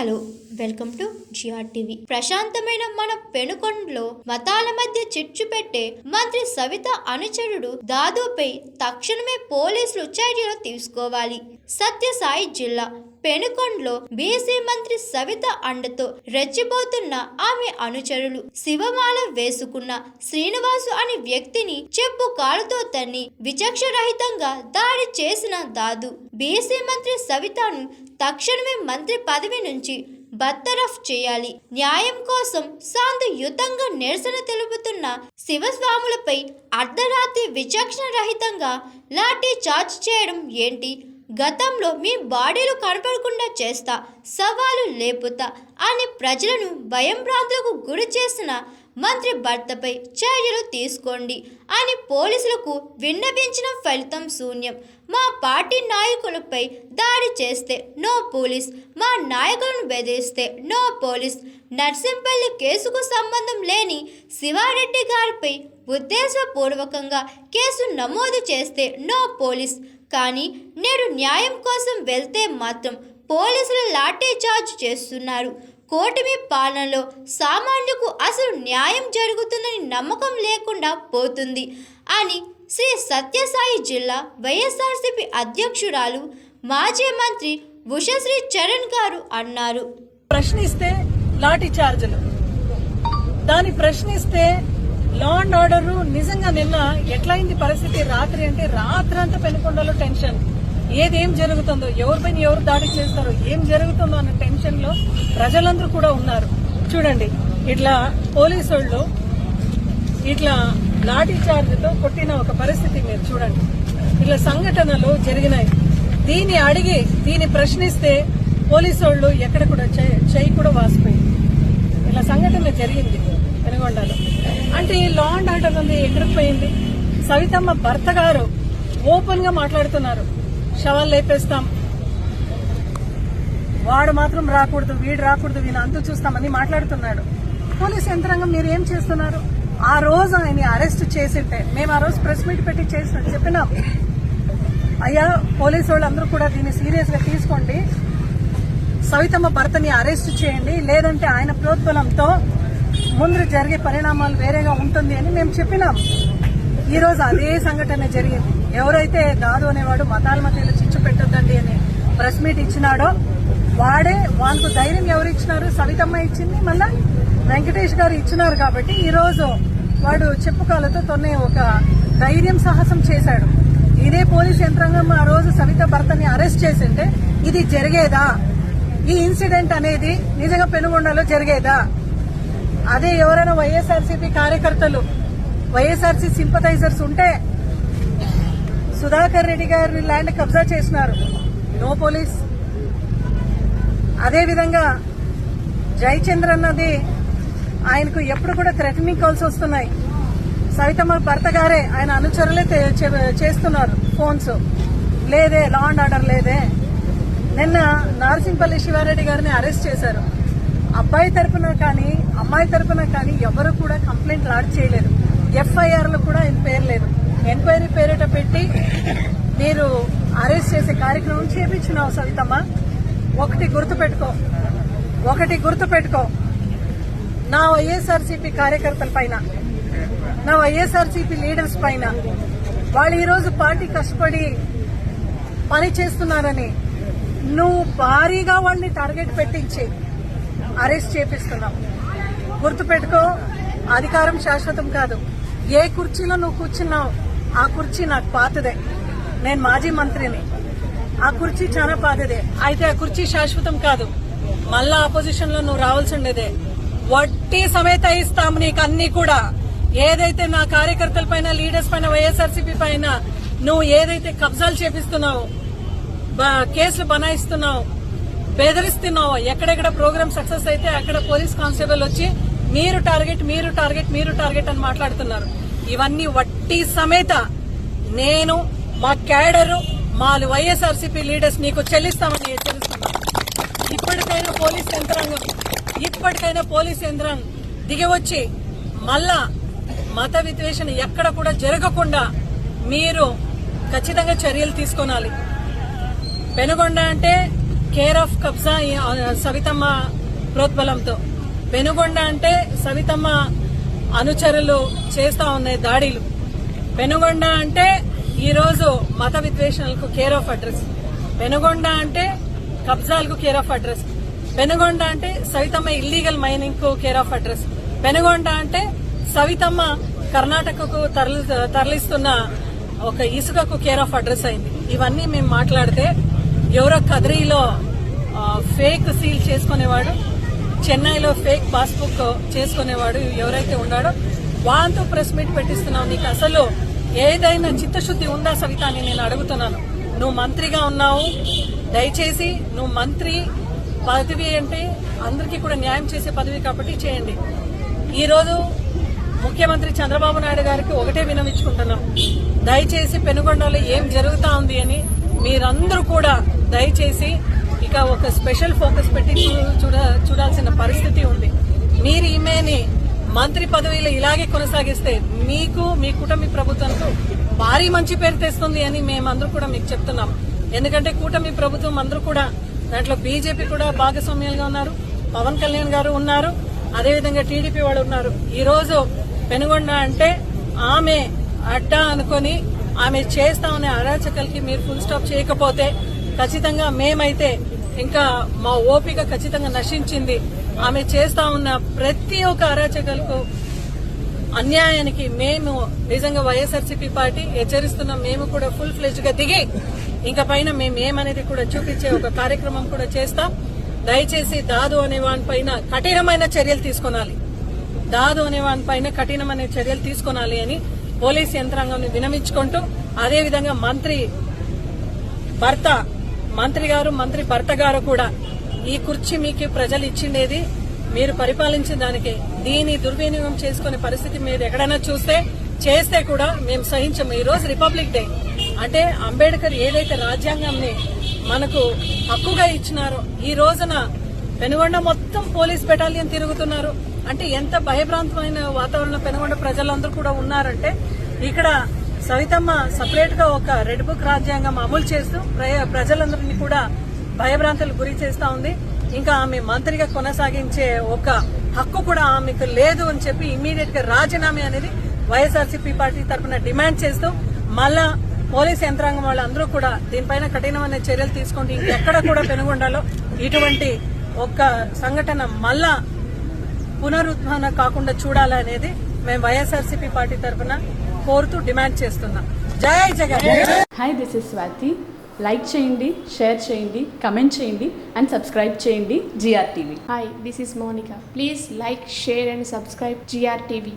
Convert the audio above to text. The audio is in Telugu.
Hello, welcome to GR TV. ప్రశాంతమైన మన పెనుకొండలో మతాల మధ్య చిచ్చు పెట్టే మంత్రి సవిత అనుచరుడు దాదుపై తక్షణమే పోలీసులు చర్యలు తీసుకోవాలి. సత్యసాయి జిల్లా పెనుకొండలో బీసీ మంత్రి సవిత అండతో రెచ్చిపోతున్న ఆమె అనుచరులు శివమాల వేసుకున్న శ్రీనివాసు అనే వ్యక్తిని చెప్పు కాలుతో తన్ని విచక్షరహితంగా దాడి చేసిన దాదు బీసీ మంత్రి సవితను తక్షణమే మంత్రి పదవి నుంచి బర్తరఫ్ చేయాలి. న్యాయం కోసం శాంతియుతంగా నిరసన తెలుపుతున్న శివస్వాములపై అర్ధరాత్రి విచక్షణ రహితంగా లాఠీ చార్జ్ చేయడం ఏంటి? గతంలో మీ బాడీలు కనపడకుండా చేస్తా, సవాలు లేపుతా అని ప్రజలను భయంభ్రాంతులకు గురి చేసిన మంత్రి భర్తపై చర్యలు తీసుకోండి అని పోలీసులకు విన్నవించిన ఫలితం శూన్యం. మా పార్టీ నాయకులపై దాడి చేస్తే నో పోలీస్, మా నాయకులను బెదిరిస్తే నో పోలీస్. నర్సింపల్లి కేసుకు సంబంధం లేని శివారెడ్డి గారిపై ఉద్దేశపూర్వకంగా కేసు నమోదు చేస్తే నో పోలీస్. కానీ నేడు న్యాయం కోసం వెళ్తే మాత్రం పోలీసులు లాఠీ చార్జ్ చేస్తున్నారు. కూటమి పాలనలో సామాన్యులకు అసలు న్యాయం జరుగుతుందని నమ్మకం లేకుండా పోతుంది అని శ్రీ సత్యసాయి జిల్లా వైఎస్ఆర్సీపీ అధ్యక్షురాలు మాజీ మంత్రి ఉషశ్రీ చరణ్ గారు అన్నారు. ప్రశ్నిస్తే లాఠీ చార్జీలు, దాన్ని ప్రశ్నిస్తే లా అండ్ ఆర్డర్. నిజంగా నిన్న ఎట్లయింది పరిస్థితి? రాత్రి అంటే రాత్రంతా పెనుకొండలో టెన్షన్. ఏదేం జరుగుతుందో, ఎవరిపైన ఎవరు దాడి చేస్తారో, ఏం జరుగుతుందో అన్న టెన్షన్ లో ప్రజలందరూ కూడా ఉన్నారు. చూడండి, ఇట్లా పోలీసు వాళ్ళు ఇట్లా లాఠీ చార్జ్తో కొట్టిన ఒక పరిస్థితి మీరు చూడండి. ఇట్లా సంఘటనలు జరిగినాయి. దీన్ని అడిగి దీన్ని ప్రశ్నిస్తే పోలీసు వాళ్ళు ఎక్కడ కూడా చెయ్యి కూడా వాసిపోయింది. ఇలా సంఘటన జరిగింది పెనుగొండలో. అంటే ఈ లా అండ్ ఆర్డర్ ఉంది ఎక్కడికి పోయింది? సవితమ్మ భర్త గారు ఓపెన్ గా మాట్లాడుతున్నారు, శవాలు లేపేస్తాం, వాడు మాత్రం రాకూడదు, వీడు రాకూడదు, వీని అంతు చూస్తామని మాట్లాడుతున్నాడు. పోలీస్ యంత్రాంగం మీరు ఏం చేస్తున్నారు? ఆ రోజు ఆయన అరెస్ట్ చేసింటే మేము ఆ రోజు ప్రెస్ మీట్ పెట్టి చెప్పినాం, అయ్యా పోలీసు వాళ్ళందరూ కూడా దీన్ని సీరియస్ గా తీసుకోండి, సవితమ్మ భర్తని అరెస్ట్ చేయండి, లేదంటే ఆయన ప్రోద్బలంతో ముందు జరిగే పరిణామాలు వేరేగా ఉంటుంది అని మేము చెప్పినాం. ఈ రోజు అదే సంఘటన జరిగింది. ఎవరైతే దాదు అనేవాడు మతాల మధ్యలో చిచ్చు పెట్టొద్దండి అని ప్రెస్ మీట్ ఇచ్చినాడో వాడే, వాళ్ళకు ధైర్యం ఎవరు ఇచ్చినారు? సవితమ్మ ఇచ్చింది, మళ్ళా వెంకటేష్ గారు ఇచ్చినారు. కాబట్టి ఈ రోజు వాడు చెప్పుకాలతో తొన్నే ఒక ధైర్యం సాహసం చేశాడు. ఇదే పోలీస్ యంత్రాంగం ఆ రోజు సవిత భర్తని అరెస్ట్ చేసింటే ఇది జరిగేదా? ఈ ఇన్సిడెంట్ అనేది నిజంగా పెనుగొండలో జరిగేదా? అదే ఎవరైనా వైఎస్ఆర్సీపీ కార్యకర్తలు, వైఎస్ఆర్సీ సింపథైజర్స్ ఉంటే సుధాకర్ రెడ్డి గారి ల్యాండ్ కబ్జా చేసినారు, నో పోలీస్. అదేవిధంగా జయచంద్ర అన్నది ఆయనకు ఎప్పుడు కూడా థ్రెటనింగ్ కాల్స్ వస్తున్నాయి. సవితమ్మ భర్త గారే ఆయన అనుచరులే చేస్తున్నారు ఫోన్స్. లేదే, లా అండ్ ఆర్డర్ లేదే. నిన్న నార్సింపల్లి శివారెడ్డి గారిని అరెస్ట్ చేశారు. అబ్బాయి తరపున కానీ అమ్మాయి తరపున కానీ ఎవరు కూడా కంప్లైంట్ లాడ్జ్ చేయలేదు. ఎఫ్ఐఆర్లు కూడా ఆయన పేరు లేదు. ఎంక్వైరీ పేరిట పెట్టి మీరు అరెస్ట్ చేసే కార్యక్రమం చేపించినావు సవితమ్మ. ఒకటి గుర్తుపెట్టుకో, నా వైఎస్ఆర్సీపీ కార్యకర్తల పైన, నా వైఎస్ఆర్సీపీ లీడర్స్ పైన వాళ్ళు ఈరోజు పార్టీ కష్టపడి పని చేస్తున్నారని నువ్వు భారీగా వాళ్ళని టార్గెట్ పెట్టించి అరెస్ట్ చేపిస్తున్నావు. గుర్తుపెట్టుకో, అధికారం శాశ్వతం కాదు. ఏ కుర్చీలో నువ్వు కూర్చున్నావు ఆ కుర్చీ నాకు పాతదే. నేను మాజీ మంత్రిని, ఆ కుర్చీ చాలా పాతదే. అయితే ఆ కుర్చీ శాశ్వతం కాదు. మళ్ళా ఆపోజిషన్ లో నువ్వు రావాల్సి ఉండేదే. వడ్డీ సమేత ఇస్తాము నీకు అన్ని కూడా. ఏదైతే నా కార్యకర్తల పైన, లీడర్స్ పైన, వైఎస్ఆర్సీపీ పైన నువ్వు ఏదైతే కబ్జాలు చేపిస్తున్నావు, కేసులు బనాయిస్తున్నావు, బెదిరిస్తున్నావు, ఎక్కడెక్కడ ప్రోగ్రామ్ సక్సెస్ అయితే అక్కడ పోలీస్ కానిస్టేబుల్ వచ్చి మీరు టార్గెట్ అని మాట్లాడుతున్నారు. ఇవన్నీ వడ్డీ సమేత నేను, మా క్యాడరు, మా వైఎస్ఆర్సీపీ లీడర్స్ నీకు చెల్లిస్తామని హెచ్చరిస్తున్నాను. ఇప్పటికైనా పోలీస్ యంత్రాంగం దిగివచ్చి మళ్ళా మత విద్వేషణ ఎక్కడ కూడా జరగకుండా మీరు ఖచ్చితంగా చర్యలు తీసుకోనాలి. పెనుగొండ అంటే కేర్ ఆఫ్ కబ్జా సవితమ్మ ప్రోద్బలంతో. పెనుగొండ అంటే సవితమ్మ అనుచరులు చేస్తా ఉన్నాయి దాడులు. పెనుగొండ అంటే ఈరోజు మత విద్వేషణలకు కేర్ ఆఫ్ అడ్రస్. పెనుగొండ అంటే కబ్జాలకు కేర్ ఆఫ్ అడ్రస్. పెనుగొండ అంటే సవితమ్మ ఇల్లీగల్ మైనింగ్ కు కేర్ ఆఫ్ అడ్రస్. పెనుగొండ అంటే సవితమ్మ కర్ణాటకకు తరలిస్తున్న ఒక ఇసుకకు కేర్ ఆఫ్ అడ్రస్ అయింది. ఇవన్నీ మేము మాట్లాడితే ఎవరో కదిరిలో ఫేక్ సీల్ చేసుకునేవాడు, చెన్నైలో ఫేక్ పాస్బుక్ చేసుకునేవాడు ఎవరైతే ఉన్నాడో వాళ్ళతో ప్రెస్ మీట్ పెట్టిస్తున్నావు. నీకు అసలు ఏదైనా చిత్తశుద్ధి ఉందా సవిత అని నేను అడుగుతున్నాను. నువ్వు మంత్రిగా ఉన్నావు, దయచేసి నువ్వు మంత్రి పదవి అంటే అందరికీ కూడా న్యాయం చేసే పదవి కాబట్టి చేయండి. ఈ రోజు ముఖ్యమంత్రి చంద్రబాబు నాయుడు గారికి ఒకటే వినవించుకుంటున్నాం, దయచేసి పెనుగొండలో ఏం జరుగుతా ఉంది అని మీరందరూ కూడా దయచేసి ఇక ఒక స్పెషల్ ఫోకస్ పెట్టి చూడాల్సిన పరిస్థితి ఉంది. మీరు ఈమెని మంత్రి పదవిలో ఇలాగే కొనసాగిస్తే మీకు మీ కూటమి ప్రభుత్వంతో భారీ మంచి పేరు తెస్తుంది అని మేమందరూ కూడా మీకు చెప్తున్నాం. ఎందుకంటే కూటమి ప్రభుత్వం అందరూ కూడా దాంట్లో బీజేపీ కూడా భాగస్వామ్యాలుగా ఉన్నారు, పవన్ కళ్యాణ్ గారు ఉన్నారు, అదేవిధంగా టీడీపీ వాళ్ళు ఉన్నారు. ఈ రోజు పెనుగొండ అంటే ఆమె అడ్డా అనుకొని ఆమె చేస్తా ఉన్న అరాచకలకి మీరు ఫుల్ స్టాప్ చేయకపోతే ఖచ్చితంగా మేమైతే ఇంకా మా ఓపిక ఖచ్చితంగా నశించింది. ఆమె చేస్తా ఉన్న ప్రతి ఒక్క అరాచకలకు అన్యాయానికి మేము నిజంగా వైఎస్ఆర్సీపీ పార్టీ హెచ్చరిస్తున్నాం. మేము కూడా ఫుల్ ఫ్లెజ్ గా దిగి ఇంకా పైన మేము ఏమనేది కూడా చూపించే ఒక కార్యక్రమం కూడా చేస్తాం. దయచేసి దాదు అనే వానిపైన కఠినమైన చర్యలు తీసుకొనాలి, దాదు అనే వానిపైన కఠినమైన చర్యలు తీసుకొనాలి అని పోలీస్ యంత్రాంగాన్ని వినమించుకుంటూ, అదేవిధంగా మంత్రి భర్త గారు కూడా ఈ కుర్చీ మీకు ప్రజలు ఇచ్చిండేది మీరు పరిపాలించిన దానికే. దీని దుర్వినియోగం చేసుకునే పరిస్థితి మీరు ఎక్కడైనా చేస్తే కూడా మేము సహించము. ఈ రోజు రిపబ్లిక్ డే అంటే అంబేద్కర్ ఏదైతే రాజ్యాంగాన్ని మనకు హక్కుగా ఇచ్చినారో ఈ రోజున పెనుగొండ మొత్తం పోలీస్ బెటాలియన్ తిరుగుతున్నారు అంటే ఎంత భయభ్రాంతమైన వాతావరణం పెనుగొండ ప్రజలందరూ కూడా ఉన్నారంటే ఇక్కడ సవితమ్మ సపరేట్ గా ఒక రెడ్ బుక్ రాజ్యాంగం అమలు చేస్తూ ప్రజలందరినీ కూడా భయభ్రాంతులకు గురి చేస్తా ఉంది. ఇంకా ఆమె మంత్రిగా కొనసాగించే ఒక హక్కు కూడా ఆమెకు లేదు అని చెప్పి ఇమ్మీడియట్ గా రాజీనామా అనేది వైఎస్ఆర్సీపీ పార్టీ తరఫున డిమాండ్ చేస్తూ మళ్ళా పోలీస్ యంత్రాంగం వాళ్ళందరూ కూడా దీనిపైన కఠినమైన చర్యలు తీసుకుంటూ ఇంకెక్కడ కూడా పెనుగొండలో ఇటువంటి ఒక్క సంఘటన మళ్ళా పునరుద్ధారణ కాకుండా చూడాలనేది మేము వైఎస్ఆర్సీపీ పార్టీ తరఫున కోరుతూ డిమాండ్ చేస్తున్నాం. జై Jagan. Hi, this is Swathi. Like చేయండి, షేర్ చేయండి, కమెంట్ చేయండి అండ్ సబ్స్క్రైబ్ చేయండి GR TV. Hi, this is Monica. Please like, share and subscribe GR TV.